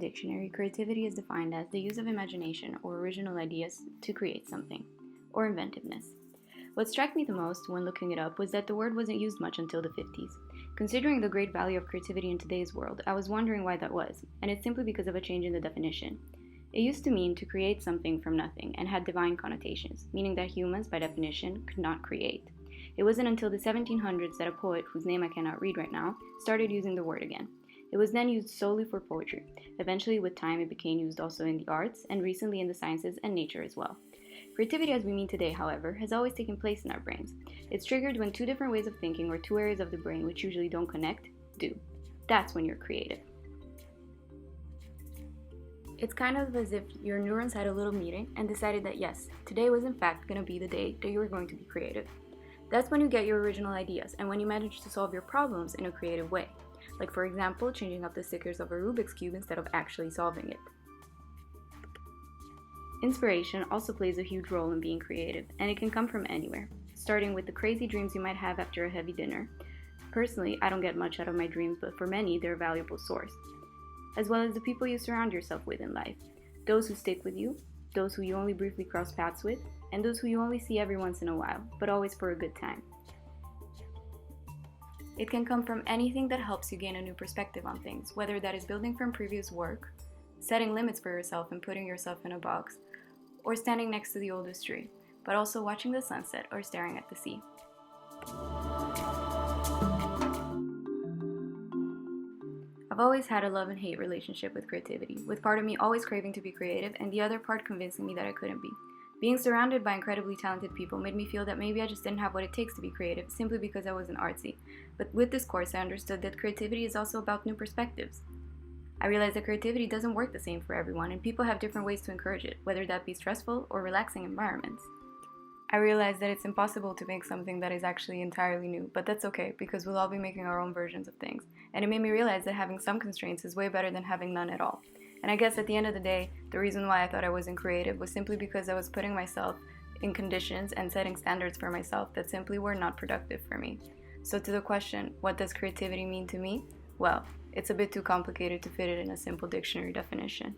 dictionary, creativity is defined as the use of imagination or original ideas to create something, or inventiveness. What struck me the most when looking it up was that the word wasn't used much until the 50s. Considering the great value of creativity in today's world, I was wondering why that was, and it's simply because of a change in the definition. It used to mean to create something from nothing and had divine connotations, meaning that humans, by definition, could not create. It wasn't until the 1700s that a poet, whose name I cannot read right now, started using the word again. It was then used solely for poetry. Eventually, with time, it became used also in the arts, and recently in the sciences and nature as well. Creativity as we mean today, however, has always taken place in our brains. It's triggered when two different ways of thinking or two areas of the brain which usually don't connect, do. That's when you're creative. It's kind of as if your neurons had a little meeting and decided that yes, today was in fact going to be the day that you were going to be creative. That's when you get your original ideas and when you manage to solve your problems in a creative way. Like for example, changing up the stickers of a Rubik's Cube instead of actually solving it. Inspiration also plays a huge role in being creative, and it can come from anywhere, starting with the crazy dreams you might have after a heavy dinner. Personally, I don't get much out of my dreams, but for many, they're a valuable source. As well as the people you surround yourself with in life. Those who stick with you, those who you only briefly cross paths with, and those who you only see every once in a while, but always for a good time. It can come from anything that helps you gain a new perspective on things, whether that is building from previous work, setting limits for yourself and putting yourself in a box, or standing next to the oldest tree, but also watching the sunset or staring at the sea. I've always had a love and hate relationship with creativity, with part of me always craving to be creative and the other part convincing me that I couldn't be. Being surrounded by incredibly talented people made me feel that maybe I just didn't have what it takes to be creative simply because I wasn't artsy. But with this course, I understood that creativity is also about new perspectives. I realized that creativity doesn't work the same for everyone, and people have different ways to encourage it, whether that be stressful or relaxing environments. I realized that it's impossible to make something that is actually entirely new, but that's okay, because we'll all be making our own versions of things. And it made me realize that having some constraints is way better than having none at all. And I guess at the end of the day, the reason why I thought I wasn't creative was simply because I was putting myself in conditions and setting standards for myself that simply were not productive for me. So to the question, what does creativity mean to me? Well, it's a bit too complicated to fit it in a simple dictionary definition.